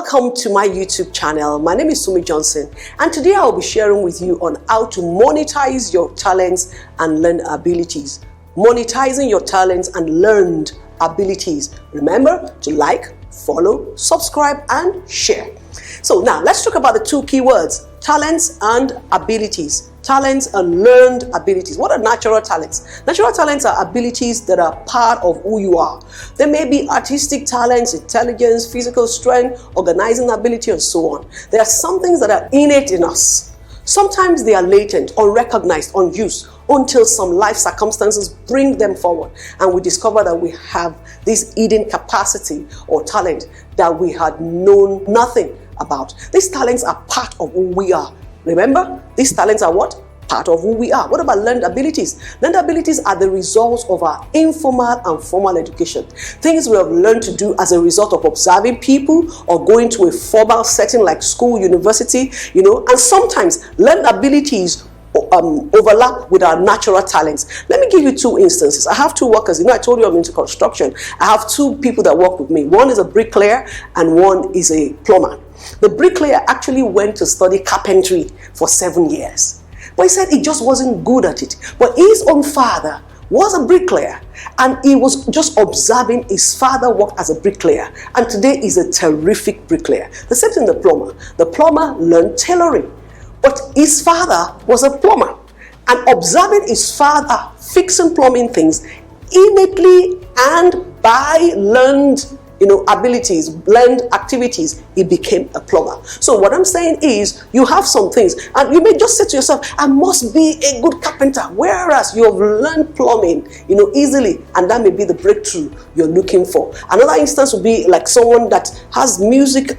Welcome to my YouTube channel. My name is Funmi Johnson, and today I'll be sharing with you on how to monetize your talents and learned abilities. Monetizing your talents and learned abilities. Remember to like, follow, subscribe, and share. So now let's talk about the two key words: talents and abilities. Talents and learned abilities. What are natural talents? Natural talents are abilities that are part of who you are. They may be artistic talents, intelligence, physical strength, organizing ability, and so on. There are some things that are innate in us. Sometimes they are latent, unrecognized, unused, until some life circumstances bring them forward, and we discover that we have this hidden capacity or talent that we had known nothing about. These talents are part of who we are. Remember, these talents are what? Part of who we are. What about learned abilities? Learned abilities are the results of our informal and formal education. Things we have learned to do as a result of observing people or going to a formal setting like school, university, and sometimes learned abilities overlap with our natural talents. Let me give you two instances. I have two workers. I told you I'm into construction. I have two people that work with me. One is a bricklayer and one is a plumber. The bricklayer actually went to study carpentry for 7 years. But he said he just wasn't good at it. But his own father was a bricklayer, and he was just observing his father work as a bricklayer. And today he's a terrific bricklayer. The same thing the plumber. The plumber learned tailoring, but his father was a plumber. And observing his father fixing plumbing things innately and by learned abilities, learned activities, he became a plumber. So what I'm saying is, you have some things, and you may just say to yourself, I must be a good carpenter, whereas you have learned plumbing, easily, and that may be the breakthrough you're looking for. Another instance would be like someone that has music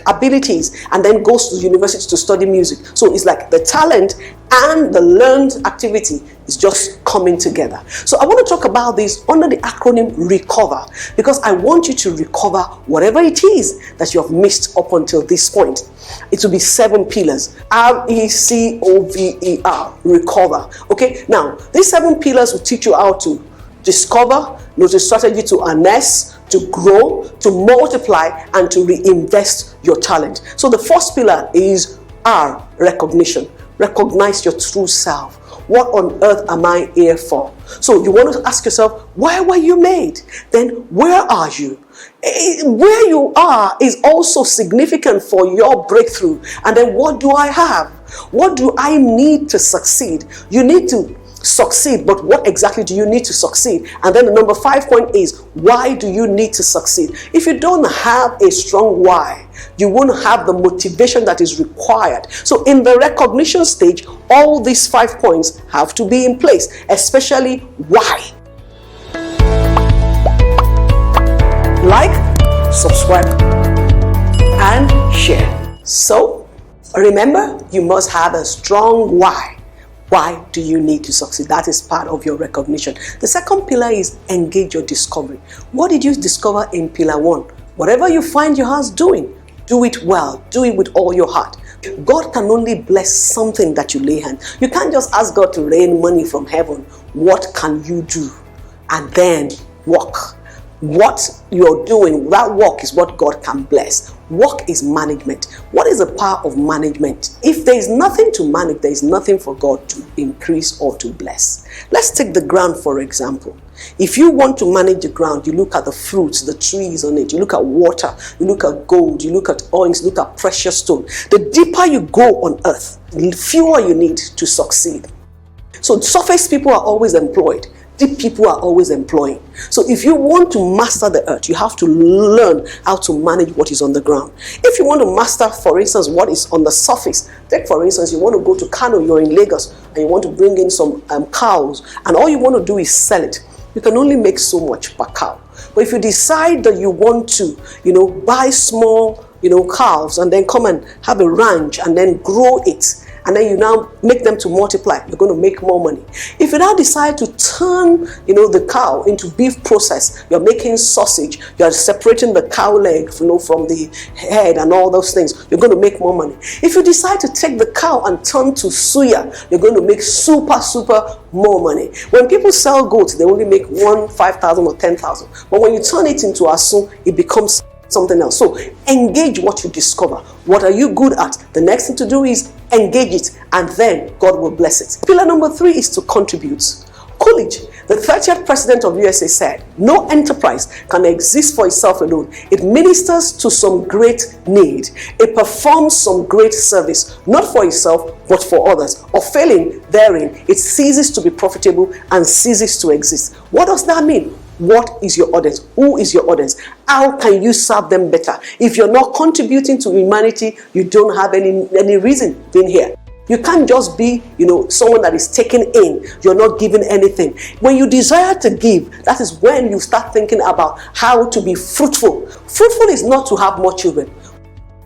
abilities and then goes to the university to study music. So it's like the talent and the learned activity is just coming together. So I want to talk about this under the acronym RECOVER, because I want you to recover whatever it is that you have missed up until this point. It will be 7 pillars. RECOVER, recover. Okay, now these 7 pillars will teach you how to discover, the strategy to harness, to grow, to multiply, and to reinvest your talent. So the first pillar is R, recognition. Recognize your true self. What on earth am I here for? So you want to ask yourself, why were you made? Then where are you? Where you are is also significant for your breakthrough. And then what do I have? What do I need to succeed? You need to succeed, but what exactly do you need to succeed? And then the number 5 point is, why do you need to succeed? If you don't have a strong why, you won't have the motivation that is required. So in the recognition stage, all these 5 points have to be in place, especially why. Like, subscribe, and share. So remember, you must have a strong why. Why do you need to succeed? That is part of your recognition. The second pillar is engage your discovery. What did you discover in pillar 1? Whatever you find your hands doing, do it well. Do it with all your heart. God can only bless something that you lay hands. You can't just ask God to rain money from heaven. What can you do? And then walk. What you're doing, that work is what God can bless. Work is management. What is the power of management? If there is nothing to manage, there is nothing for God to increase or to bless. Let's take the ground for example. If you want to manage the ground, you look at the fruits, the trees on it, you look at water, you look at gold, you look at oils, you look at precious stone. The deeper you go on earth, the fewer you need to succeed. So surface people are always employed. Deep people are always employing. So if you want to master the earth, you have to learn how to manage what is on the ground. If you want to master, for instance, what is on the surface, take for instance, you want to go to Kano, you're in Lagos, and you want to bring in some cows, and all you want to do is sell it. You can only make so much per cow. But if you decide that you want to, buy small, cows, and then come and have a ranch and then grow it, and then you now make them to multiply, you're going to make more money. If you now decide to turn, the cow into beef process, you're making sausage, you're separating the cow leg, from the head and all those things, you're going to make more money. If you decide to take the cow and turn to suya, you're going to make super more money. When people sell goats, they only make 5,000 or 10,000. But when you turn it into asun, it becomes something else. So engage what you discover. What are you good at? The next thing to do is engage it, and then God will bless it. Pillar number 3 is to contribute. Coolidge, the 30th president of USA, said, "No enterprise can exist for itself alone. It ministers to some great need. It performs some great service, not for itself, but for others. Or failing therein, it ceases to be profitable and ceases to exist." What does that mean? What is your audience? Who is your audience? How can you serve them better? If you're not contributing to humanity, you don't have any reason being here. You can't just be, someone that is taken in. You're not giving anything. When you desire to give, that is when you start thinking about how to be fruitful. Fruitful is not to have more children.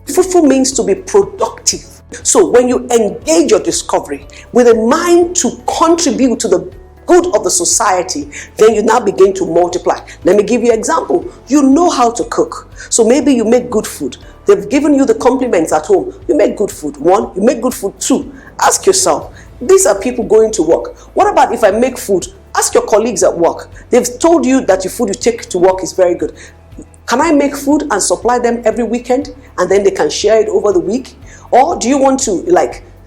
Fruitful means to be productive. So when you engage your discovery with a mind to contribute to the good of the society, then you now begin to multiply. Let me give you an example. You know how to cook. So maybe you make good food. They've given you the compliments at home. You make good food. 1, you make good food. 2, ask yourself, these are people going to work. What about if I make food? Ask your colleagues at work. They've told you that your food you take to work is very good. Can I make food and supply them every weekend, and then they can share it over the week? Or do you want to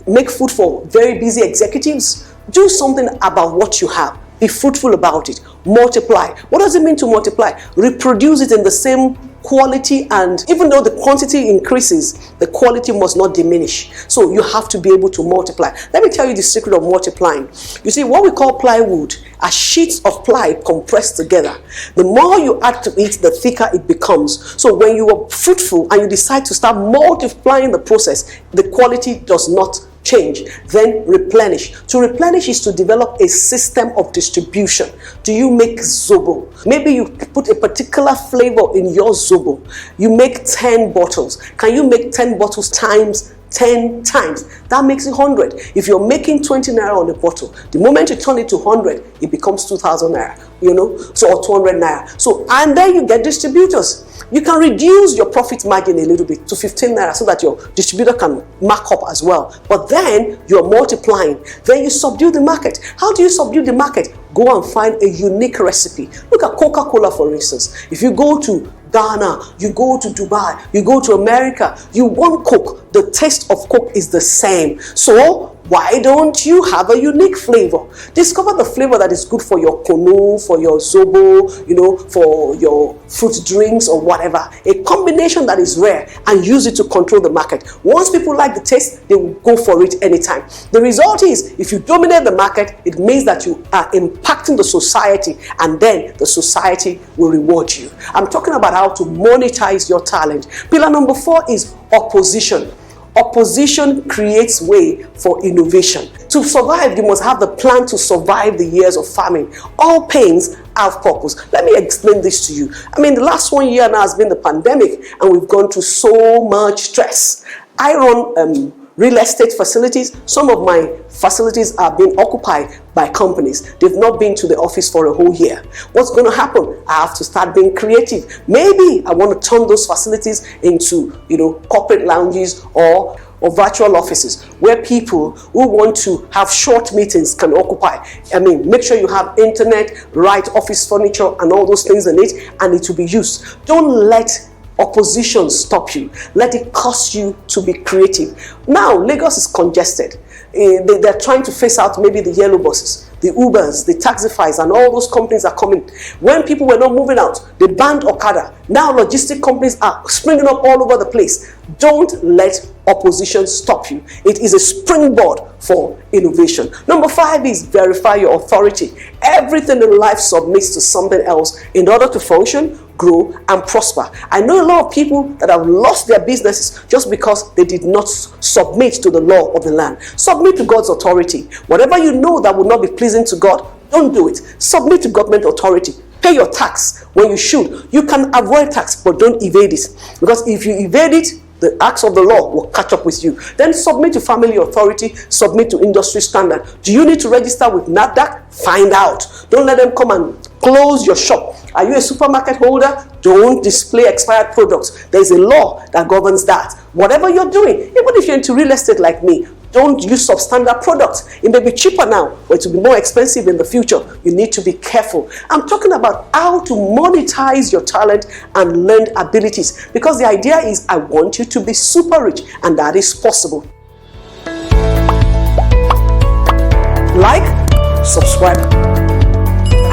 make food for very busy executives? Do something about what you have. Be fruitful about it. Multiply. What does it mean to multiply? Reproduce it in the same quality, and even though the quantity increases, the quality must not diminish. So you have to be able to multiply. Let me tell you the secret of multiplying. You see, what we call plywood are sheets of ply compressed together. The more you add to it, the thicker it becomes. So when you are fruitful and you decide to start multiplying the process, the quality does not change. Then replenish. To replenish is to develop a system of distribution. Do you make zobo? Maybe you put a particular flavor in your zobo. You make 10 bottles. Can you make 10 bottles times 10 times? That makes it 100. If you're making 20 naira on a bottle, the moment you turn it to 100, it becomes 2,000 naira, so or 200 naira. So, and then you get distributors. You can reduce your profit margin a little bit to 15 naira so that your distributor can mark up as well. But then you're multiplying. Then you subdue the market. How do you subdue the market? Go and find a unique recipe. Look at Coca-Cola, for instance. If you go to Ghana, you go to Dubai, you go to America, you want Coke. The taste of Coke is the same. So why don't you have a unique flavor? Discover the flavor that is good for your kunu, for your zobo, for your fruit drinks or whatever. A combination that is rare, and use it to control the market. Once people like the taste, they will go for it anytime. The result is, if you dominate the market, it means that you are impacting the society, and then the society will reward you. I'm talking about how to monetize your talent. Pillar number 4 is opposition. Opposition creates way for innovation. To survive, you must have the plan to survive the years of famine. All pains have purpose. Let me explain this to you. The last 1 year now has been the pandemic, and we've gone through so much stress. I run real estate facilities. Some of my facilities are being occupied by companies. They've not been to the office for a whole year. What's going to happen? I have to start being creative. Maybe I want to turn those facilities into, corporate lounges or virtual offices where people who want to have short meetings can occupy. Make sure you have internet, right office furniture, and all those things in it, and it will be used. Don't let opposition stop you. Let it cost you to be creative. Now, Lagos is congested. They're trying to phase out maybe the yellow buses, the Ubers, the Taxifys, and all those companies are coming. When people were not moving out, they banned Okada. Now logistic companies are springing up all over the place. Don't let opposition stop you. It is a springboard for innovation. Number 5 is verify your authority. Everything in life submits to something else in order to function, grow, and prosper. I know a lot of people that have lost their businesses just because they did not submit to the law of the land. Submit to God's authority. Whatever you know that will not be pleasing to God, don't do it. Submit to government authority. Pay your tax when you should. You can avoid tax, but don't evade it. Because if you evade it, the acts of the law will catch up with you. Then submit to family authority, submit to industry standard. Do you need to register with NAFDAC? Find out. Don't let them come and close your shop. Are you a supermarket holder? Don't display expired products. There's a law that governs that. Whatever you're doing, even if you're into real estate like me, Don't use substandard products. It may be cheaper now, but it will be more expensive in the future. You need to be careful. I'm talking about how to monetize your talent and learned abilities, because the idea is I want you to be super rich, and that is possible. Like, subscribe,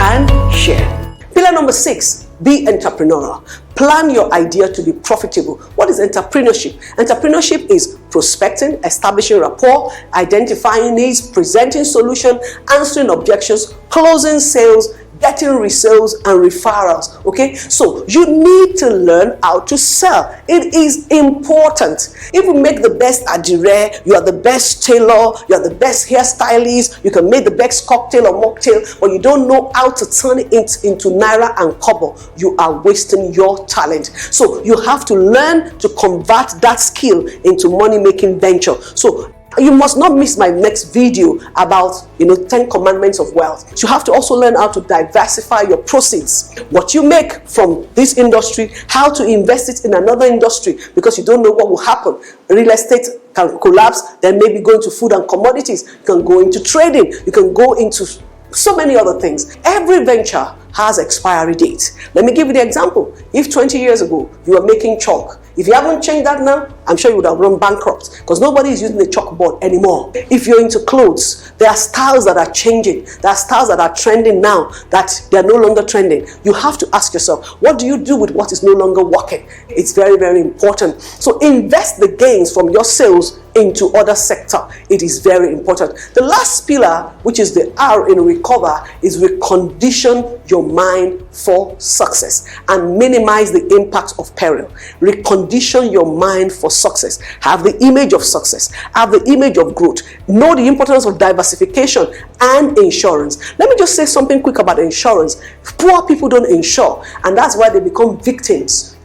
and share. Pillar number 6, be entrepreneurial. Plan your idea to be profitable. What is entrepreneurship? Entrepreneurship is prospecting, establishing rapport, identifying needs, presenting solutions, answering objections, closing sales, getting resales and referrals. Okay, so you need to learn how to sell. It is important. If you make the best adire, you are the best tailor, you are the best hairstylist, you can make the best cocktail or mocktail, but you don't know how to turn it into naira and kobo, you are wasting your talent. So you have to learn to convert that skill into money-making venture. So you must not miss my next video about 10 commandments of wealth. You have to also learn how to diversify your proceeds. What you make from this industry, how to invest it in another industry, because you don't know what will happen. Real estate can collapse, then maybe go into food and commodities. You can go into trading. You can go into so many other things. Every venture has expiry date. Let me give you the example. If 20 years ago you were making chalk, if you haven't changed that now, I'm sure you would have run bankrupt, because nobody is using the chalkboard anymore. If you're into clothes, there are styles that are changing. There are styles that are trending now that they are no longer trending. You have to ask yourself, what do you do with what is no longer working? It's very, very important. So invest the gains from your sales into other sector. It is very important. The last pillar, which is the R in recover, is recondition your mind for success and minimize the impact of peril. Recondition your mind for success. Have the image of success. Have the image of growth. Know the importance of diversification and insurance. Let me just say something quick about insurance. Poor people don't insure, and that's why they become victims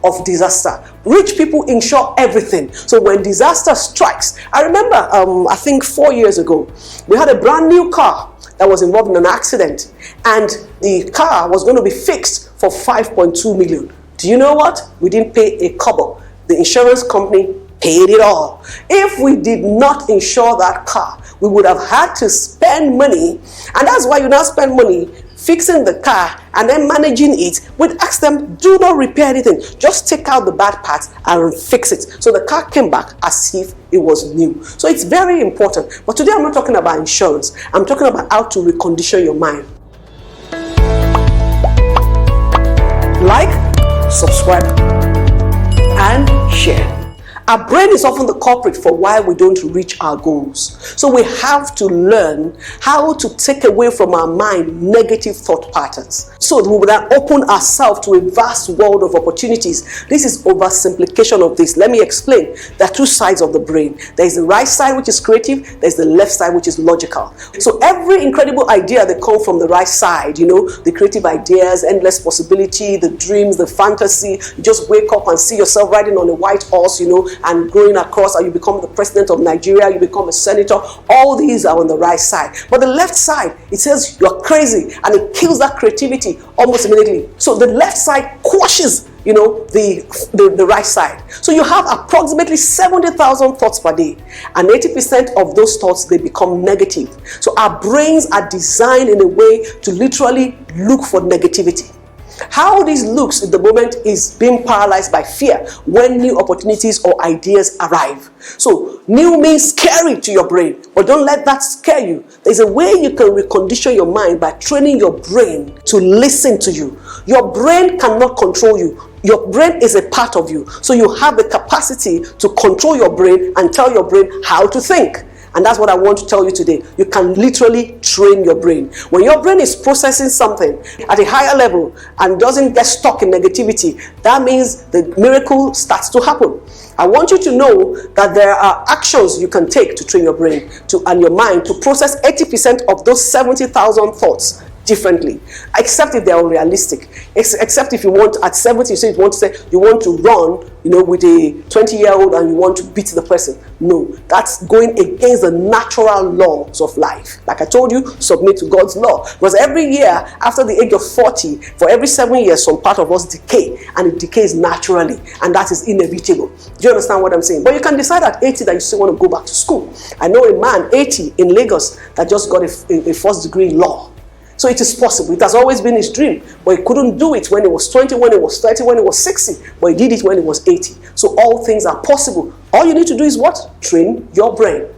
of disaster. Rich people insure everything. So when disaster strikes, I remember, I think 4 years ago, we had a brand new car that was involved in an accident, and the car was going to be fixed for 5.2 million. Do you know what? We didn't pay a kobo. The insurance company paid it all. If we did not insure that car, we would have had to spend money, and that's why you now spend money fixing the car and then managing it. We'd ask them, do not repair anything, just take out the bad parts and fix it. So the car came back as if it was new. So it's very important. But today I'm not talking about insurance. I'm talking about how to recondition your mind. Like, subscribe, and share. Our brain is often the culprit for why we don't reach our goals. So we have to learn how to take away from our mind negative thought patterns, so that we will then open ourselves to a vast world of opportunities. This is oversimplification of this. Let me explain. There are two sides of the brain. There is the right side, which is creative. There is the left side, which is logical. So every incredible idea that comes from the right side, the creative ideas, endless possibility, the dreams, the fantasy. You just wake up and see yourself riding on a white horse, and growing across, and you become the president of Nigeria, you become a senator. All these are on the right side. But the left side, it says you're crazy, and it kills that creativity almost immediately. So the left side quashes the right side. So you have approximately 70,000 thoughts per day, and 80% of those thoughts, they become negative. So our brains are designed in a way to literally look for negativity. How this looks at the moment is being paralyzed by fear when new opportunities or ideas arrive. So new means scary to your brain, but don't let that scare you. There's a way you can recondition your mind by training your brain to listen to you. Your brain cannot control you. Your brain is a part of you. So you have the capacity to control your brain and tell your brain how to think. And that's what I want to tell you today. You can literally train your brain. When your brain is processing something at a higher level and doesn't get stuck in negativity, that means the miracle starts to happen. I want you to know that there are actions you can take to train your brain and your mind to process 80% of those 70,000 thoughts differently, except if they're unrealistic. Except if you want, at 70, you say you want to run, with a 20-year-old and you want to beat the person. No, that's going against the natural laws of life. Like I told you, submit to God's law. Because every year, after the age of 40, for every 7 years, some part of us decay, and it decays naturally, and that is inevitable. Do you understand what I'm saying? But you can decide at 80 that you still want to go back to school. I know a man, 80, in Lagos, that just got a first degree in law. So it is possible. It has always been his dream, but he couldn't do it when he was 20, when he was 30, when he was 60, but he did it when he was 80. So all things are possible. All you need to do is what? Train your brain.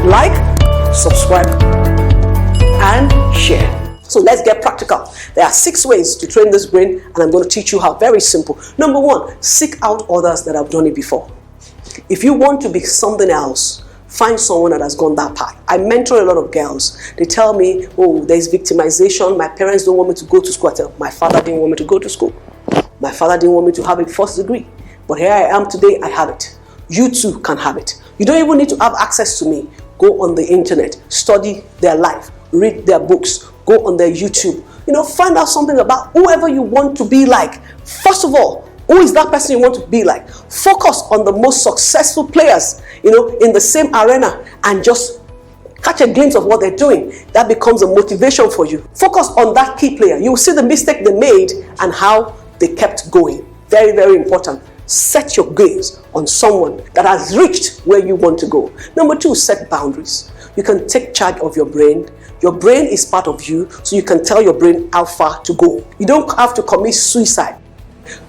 Like, subscribe, and share. So let's get practical. There are 6 ways to train this brain, and I'm going to teach you how. Very simple. Number 1, seek out others that have done it before. If you want to be something else, find someone that has gone that path. I mentor a lot of girls. They tell me, oh, there's victimization. My parents don't want me to go to school. I tell them, my father didn't want me to go to school. My father didn't want me to have a first degree. But here I am today, I have it. You too can have it. You don't even need to have access to me. Go on the internet, study their life, read their books, go on their YouTube. Find out something about whoever you want to be like. First of all, who is that person you want to be like? Focus on the most successful players, in the same arena, and just catch a glimpse of what they're doing. That becomes a motivation for you. Focus on that key player. You will see the mistake they made and how they kept going. Very, very important. Set your gaze on someone that has reached where you want to go. Number 2, set boundaries. You can take charge of your brain. Your brain is part of you, so you can tell your brain how far to go. You don't have to commit suicide.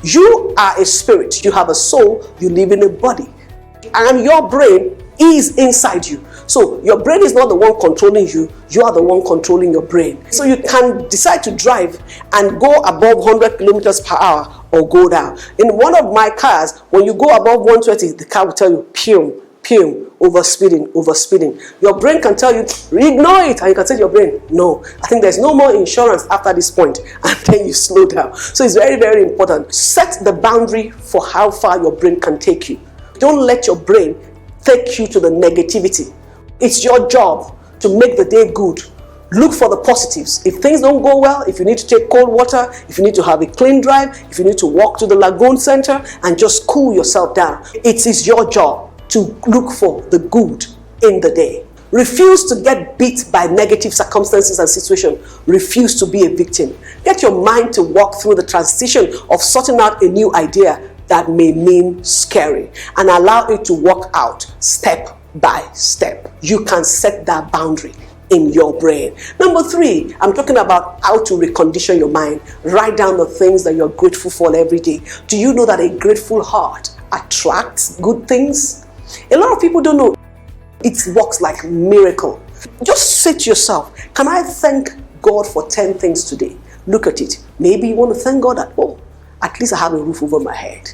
You are a spirit. You have a soul. You live in a body. And your brain is inside you. So your brain is not the one controlling you. You are the one controlling your brain. So you can decide to drive and go above 100 kilometers per hour or go down. In one of my cars, when you go above 120, the car will tell you, pew, pew, overspeeding. Your brain can tell you, ignore it. And you can say to your brain, no, I think there's no more insurance after this point. And then you slow down. So it's very, very important. Set the boundary for how far your brain can take you. Don't let your brain take you to the negativity. It's your job to make the day good. Look for the positives. If things don't go well, if you need to take cold water, if you need to have a clean drive, if you need to walk to the lagoon center and just cool yourself down, it is your job to look for the good in the day. Refuse to get beat by negative circumstances and situations. Refuse to be a victim. Get your mind to walk through the transition of sorting out a new idea that may mean scary, and allow it to work out step by step. You can set that boundary in your brain. Number 3, I'm talking about how to recondition your mind. Write down the things that you're grateful for every day. Do you know that a grateful heart attracts good things? A lot of people don't know. It works like a miracle. Just say to yourself, can I thank God for 10 things today? Look at it. Maybe you want to thank God that, oh, at least I have a roof over my head.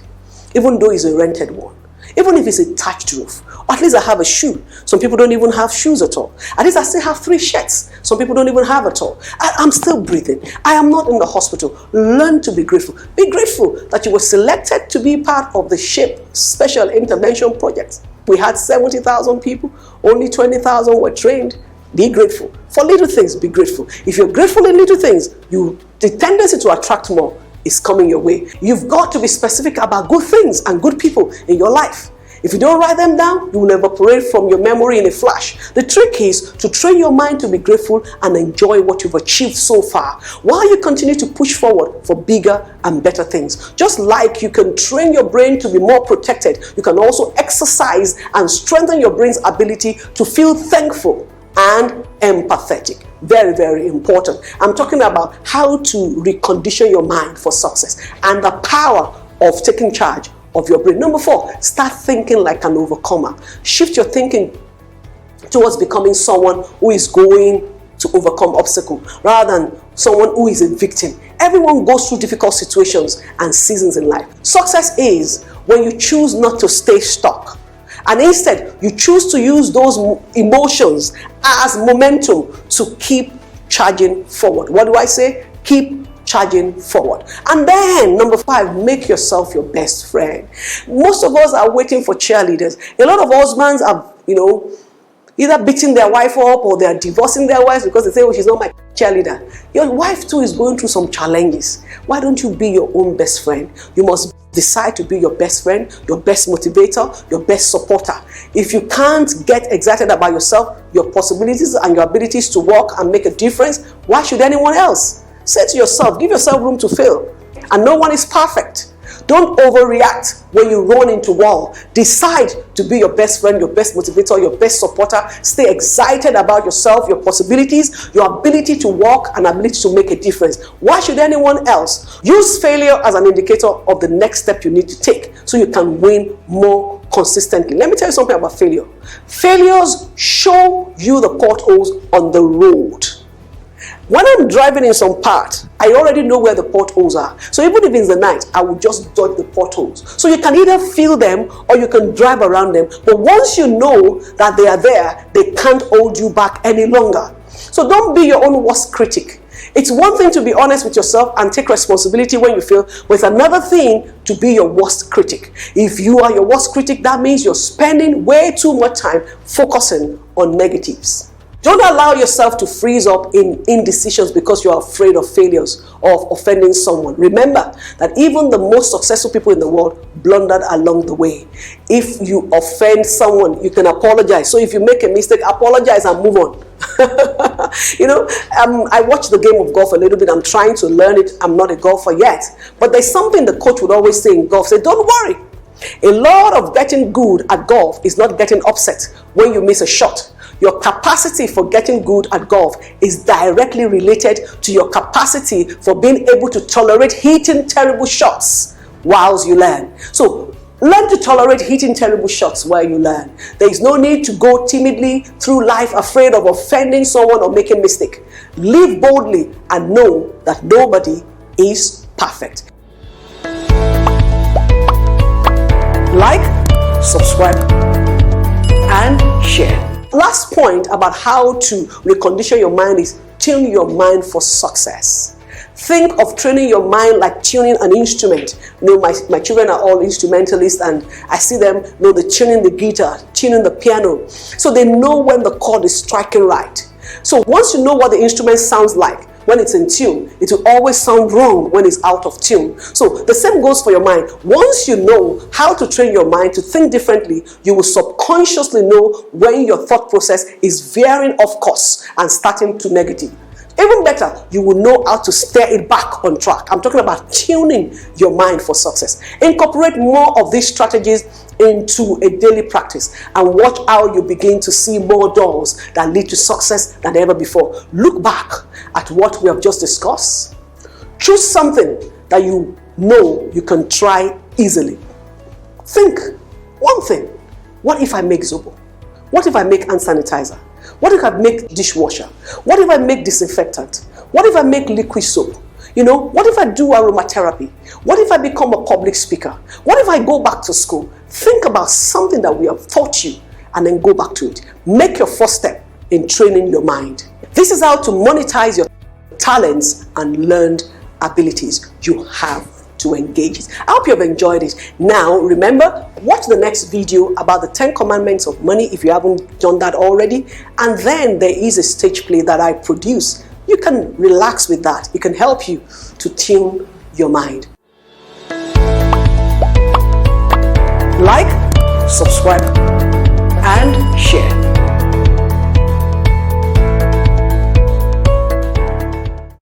Even though it's a rented one. Even if it's a thatched roof. Or at least I have a shoe. Some people don't even have shoes at all. At least I still have 3 shirts. Some people don't even have at all. I'm still breathing. I am not in the hospital. Learn to be grateful. Be grateful that you were selected to be part of the SHIP Special Intervention Project. We had 70,000 people. Only 20,000 were trained. Be grateful. For little things, be grateful. If you're grateful in little things, the tendency to attract more is coming your way. You've got to be specific about good things and good people in your life. If you don't write them down, you will evaporate from your memory in a flash. The trick is to train your mind to be grateful and enjoy what you've achieved so far, while you continue to push forward for bigger and better things. Just like you can train your brain to be more protected, you can also exercise and strengthen your brain's ability to feel thankful and empathetic. Very, very important. I'm talking about how to recondition your mind for success and the power of taking charge of your brain. Number 4, start thinking like an overcomer. Shift your thinking towards becoming someone who is going to overcome obstacles rather than someone who is a victim. Everyone goes through difficult situations and seasons in life. Success is when you choose not to stay stuck. And instead, you choose to use those emotions as momentum to keep charging forward. What do I say? Keep charging forward. And then, number 5, make yourself your best friend. Most of us are waiting for cheerleaders. A lot of husbands have, either beating their wife up or they are divorcing their wives because they say, oh, she's not my cheerleader. Your wife too is going through some challenges. Why don't you be your own best friend? You must decide to be your best friend, your best motivator, your best supporter. If you can't get excited about yourself, your possibilities and your abilities to work and make a difference, why should anyone else? Say to yourself, give yourself room to fail. And no one is perfect. Don't overreact when you run into wall. Decide to be your best friend, your best motivator, your best supporter. Stay excited about yourself, your possibilities, your ability to work and ability to make a difference. Why should anyone else? Use failure as an indicator of the next step you need to take so you can win more consistently. Let me tell you something about failure. Failures show you the potholes on the road. When I'm driving in some part, I already know where the potholes are. So even if it's the night, I will just dodge the potholes. So you can either feel them or you can drive around them. But once you know that they are there, they can't hold you back any longer. So don't be your own worst critic. It's one thing to be honest with yourself and take responsibility when you fail, but it's another thing to be your worst critic. If you are your worst critic, that means you're spending way too much time focusing on negatives. Don't allow yourself to freeze up in indecisions because you're afraid of failures or of offending someone. Remember that even the most successful people in the world blundered along the way. If you offend someone, you can apologize. So if you make a mistake, apologize and move on. I watch the game of golf a little bit. I'm trying to learn it. I'm not a golfer yet. But there's something the coach would always say in golf. Say, don't worry. A lot of getting good at golf is not getting upset when you miss a shot. Your capacity for getting good at golf is directly related to your capacity for being able to tolerate hitting terrible shots whilst you learn. So learn to tolerate hitting terrible shots while you learn. There is no need to go timidly through life afraid of offending someone or making a mistake. Live boldly and know that nobody is perfect. Like, subscribe, and share. Last point about how to recondition your mind is tune your mind for success. Think of training your mind like tuning an instrument. My children are all instrumentalists and I see them, they're tuning the guitar, tuning the piano. So they know when the chord is striking right. So once you know what the instrument sounds like, when it's in tune, it will always sound wrong when it's out of tune. So the same goes for your mind. Once you know how to train your mind to think differently, you will subconsciously know when your thought process is veering off course and starting to negative. Even better, you will know how to steer it back on track. I'm talking about tuning your mind for success. Incorporate more of these strategies into a daily practice and watch how you begin to see more doors that lead to success than ever before. Look back at what we have just discussed. Choose something that you know you can try easily. Think, one thing. What if I make Zobo? What if I make hand sanitizer? What if I make dishwasher? What if I make disinfectant? What if I make liquid soap? What if I do aromatherapy? What if I become a public speaker? What if I go back to school? Think about something that we have taught you and then go back to it. Make your first step in training your mind. This is how to monetize your talents and learned abilities. You have to engage it. I hope you have enjoyed it. Now, remember, watch the next video about the 10 commandments of money if you haven't done that already. And then there is a stage play that I produce. You can relax with that. It can help you to tune your mind. Like, subscribe, and share.